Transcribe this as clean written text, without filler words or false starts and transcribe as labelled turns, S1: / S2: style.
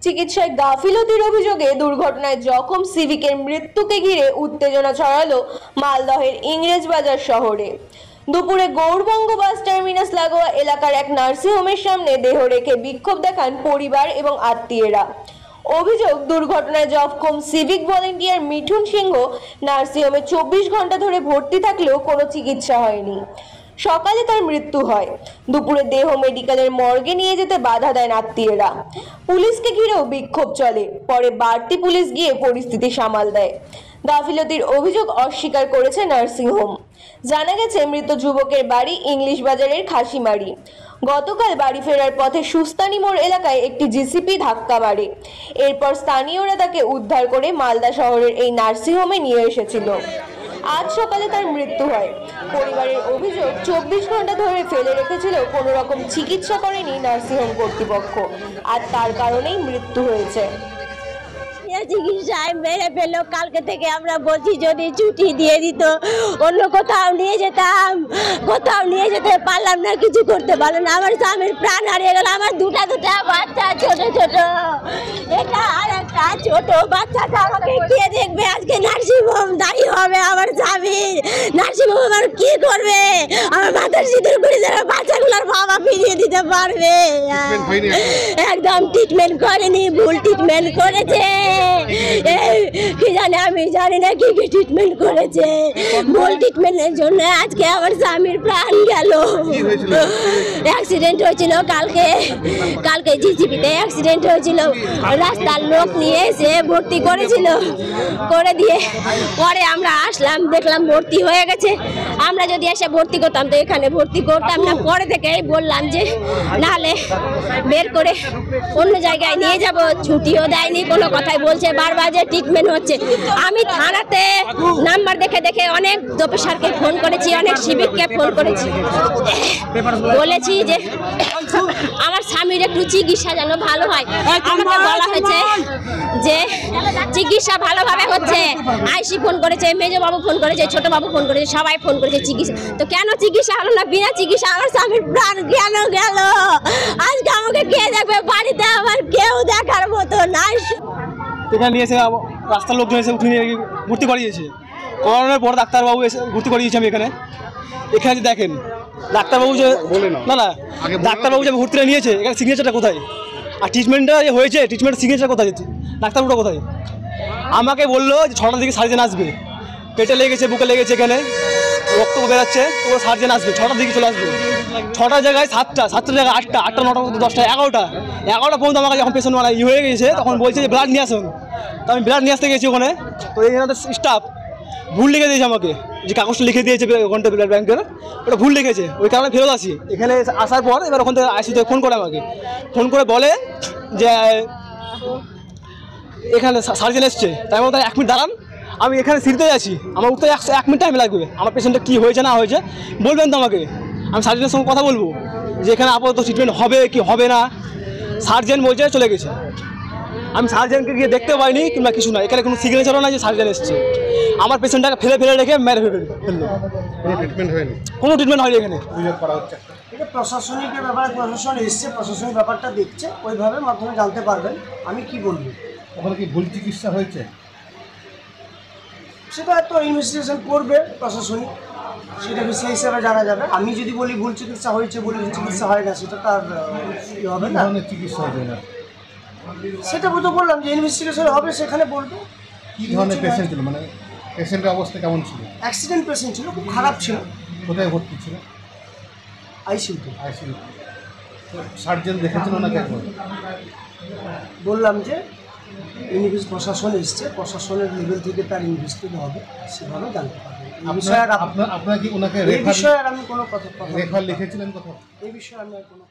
S1: চিকিৎসায় গাফিলতির অভিযোগে দুর্ঘটনায় জখম সিভিকের মৃত্যুকে ঘিরে উত্তেজনা ছড়ালো মালদহের ইংরেজবাজার শহরে। দুপুরে গৌরবঙ্গ বাস টার্মিনাস লাগোয়া এলাকার এক নার্সিংহোমের সামনে দেহ রেখে বিক্ষোভ দেখান পরিবার এবং আত্মীয়রা। অভিযোগ, দুর্ঘটনায় জখম সিভিক ভলেন্টিয়ার মিঠুন সিংহ নার্সিংহোমে 24 ঘন্টা ধরে ভর্তি থাকলেও কোনো চিকিৎসা হয়নি। সকালে তার মৃত্যু হয়। দুপুরে দেহ মেডিকেলের মর্গে নিয়ে যেতে বাধা দেন আত্মীয়রা। পুলিশকে ঘিরেও বিক্ষোভ চলে। পরে বাড়তি পুলিশ গিয়ে পরিস্থিতি সামাল দেয়। গাফিলতির অভিযোগ অস্বীকার করেছে নার্সিংহোম। জানা গেছে, মৃত যুবকের বাড়ি ইংলিশ বাজারের খাসিমারি। গতকাল বাড়ি ফেরার পথে সুস্তানি মোড় এলাকায় একটি জিসিপি ধাক্কা মারে। এরপর স্থানীয়রা তাকে উদ্ধার করে মালদা শহরের এই নার্সিংহোমে নিয়ে এসেছিল। আজ সকালে তার মৃত্যু হয়। পরিবারের অভিযোগ, 24 ঘন্টা ধরে ফেলে রেখেছিল, কোনো রকম চিকিৎসা করেনি নার্সিংহোম কর্তৃপক্ষ, আর তার কারণেই মৃত্যু হয়েছে।
S2: চিকিৎসায় মেরে ফেললো। কালকে থেকে আমরা বলছি যদি ছুটি দিয়ে দিত, অন্য কোথাও নিয়ে যেতাম। কোথাও নিয়ে যেতে পারলাম না, কিছু করতে পারলাম না। আমার স্বামীর প্রাণ হারিয়ে গেল। আমার দুটা বাচ্চা, ছোট ছোট, এটা আর একটা ছোট বাচ্চাটা আমাকে কে দেখবে? আজকে নার্সিংহোম দাঁড়িয়ে হবে আমার স্বামী। নার্সিংহোম আমার কি করবে? আমার মাথার সিঁদুর করে যারা বাচ্চাগুলোর বাবা ফিরিয়ে দিতে পারবে? একদম ট্রিটমেন্ট করেনি, ভুল ট্রিটমেন্ট করেছে। কি জানে, আমি জানি না কি কি ট্রিটমেন্ট করেছে। ভুল ট্রিটমেন্টের জন্য আজকে আমার স্বামীর প্রাণ গেল। অ্যাক্সিডেন্ট হয়েছিল কালকে জিসিপিতে অ্যাক্সিডেন্ট হয়েছিল। রাস্তার লোক নিয়ে এসে ভর্তি করেছিল, করে দিয়ে পরে আমরা আসলাম, দেখলাম ভর্তি হয়ে গেছে। আমরা যদি এসে ভর্তি করতাম তো এখানে ভর্তি করতাম না। পরে থেকে বললাম যে নাহলে বের করে অন্য জায়গায় নিয়ে যাব। ছুটিও দেয়নি, কোনো কথাই বলছে বারবার যে ট্রিটমেন্ট হচ্ছে। আমি থানাতে নাম্বার দেখে দেখে অনেক অফিসারকে ফোন করেছি, অনেক সিভিককে ফোন করেছি, বলেছি যে আমার স্বামীর একটু চিকিৎসা যেন ভালো হয়। আমাকে বলা হয়েছে যে চিকিৎসা ভালোভাবে হচ্ছে। আইসি ফোন করেছে, মেজবাবু ফোন করেছে, ছোটবাবু ফোন করেছে, সবাই ফোন করেছে চিকিৎসা। তো কেন চিকিৎসা হলো না? বিনা চিকিৎসা আমার স্বামীর প্রাণ কেন গেল? আজকে আমাকে কে দেখবে? বাড়িতে আমার কেউ দেখার মতো নাই।
S3: এখানে নিয়ে এসে রাস্তার লোকজন এসে উঠে নিয়ে ভর্তি করিয়েছে। করানোর পর ডাক্তারবাবু এসে ভর্তি করিয়েছি আমি এখানে যে দেখেন ডাক্তারবাবু যে না ডাক্তারবাবু যে ভর্তিটা নিয়েছে, এখানে সিগনেচারটা কোথায়? আর ট্রিটমেন্টটা যে হয়েছে, ট্রিটমেন্টের সিগনেচার কোথায়? ডাক্তারবাবুটা কোথায়? আমাকে বললো যে 6টার দিকে সার্জেন আসবে। পেটে লেগেছে, বুকে লেগেছে, এখানে রক্ত বেরাচ্ছে, ও সার্জেন আসবে 6টার দিকে চলে আসবে। 6টার জায়গায় 7টার জায়গায় 8টা, 9টা, 10টা, 11টা পর্যন্ত আমাকে যখন পেশেন্ট মানে হয়ে গেছে তখন বলছে যে ব্লাড নিয়ে আসুন। তো আমি ব্লাড নিয়ে আসতে গেছি ওখানে। তো এখানে স্টাফ ভুল লিখে দিয়েছে আমাকে, যে কাগজটা লিখে দিয়েছে ওখানটা ব্লাড ব্যাংকের, ওটা ভুল লিখেছে। ওই কারণে ফেরত আসি। এখানে আসার পর এবার ওখান থেকে আইসিতে ফোন করে আমাকে, ফোন করে বলে যে এখানে সার্জেন এসছে। তাই আমি 1 মিনিট দাঁড়ান, আমি এখানে সিঁড়িতে আছি, আমার উঠতে 1 মিনিট টাইম লাগবে। আমার পেশেন্টটা কী হয়েছে না হয়েছে বলবেন তো আমাকে, আমি সার্জেনের সঙ্গে কথা বলবো যে এখানে আপাতত ট্রিটমেন্ট হবে কি হবে না। সার্জেন বলছে চলে গেছে। আমি সার্জেনকে গিয়ে দেখতে পাইনি কিংবা কিছু না, এখানে কোনো সিগনেচারও না যে সার্জেন এসছে। আমার পেশেন্টটাকে ফেলে রেখে মেরে ফেললো। কোনো ট্রিটমেন্ট হয়নি এখানে।
S4: প্রশাসনিকের ব্যাপারে প্রশাসন এসছে, প্রশাসনিক ব্যাপারটা দেখছে, ওইভাবে মাধ্যমে জানতে পারবেন। আমি কি বলবো,
S5: ওখানে কি ভুল চিকিৎসা হয়েছে
S4: সেটা তো ইনভেস্টিগেশন করবে প্রশাসনিক, সেটা সেই হিসাবে জানা যাবে। আমি যদি বলি ভুল চিকিৎসা হয়েছে, বলি চিকিৎসা হয় না, সেটা তার হবে না।
S5: চিকিৎসা হবে না
S4: সেটা তো বললাম যে ইনভেস্টিগেশন হবে, সেখানে বলবো।
S5: কী ধরনের পেশেন্ট ছিল, মানে পেশেন্টের অবস্থা কেমন ছিল?
S4: অ্যাক্সিডেন্ট পেশেন্ট ছিল, খুব খারাপ ছিল।
S5: কোথায় ভর্তি ছিল?
S4: আইসিইউতে।
S5: সার্জেন দেখেছিল ওনাকে একবার?
S4: বললাম যে প্রশাসন এসছে, প্রশাসনের লেভেল থেকে তার ইনভেস্টিগেশন হবে, সেভাবে জানতে পারবেন।
S5: আপনার কি ওনাকে
S4: এই বিষয়ে আর আমি কোনো কথা
S5: রেফার লিখেছিলেন কোথাও?
S4: এই বিষয়ে আমি আর কোনো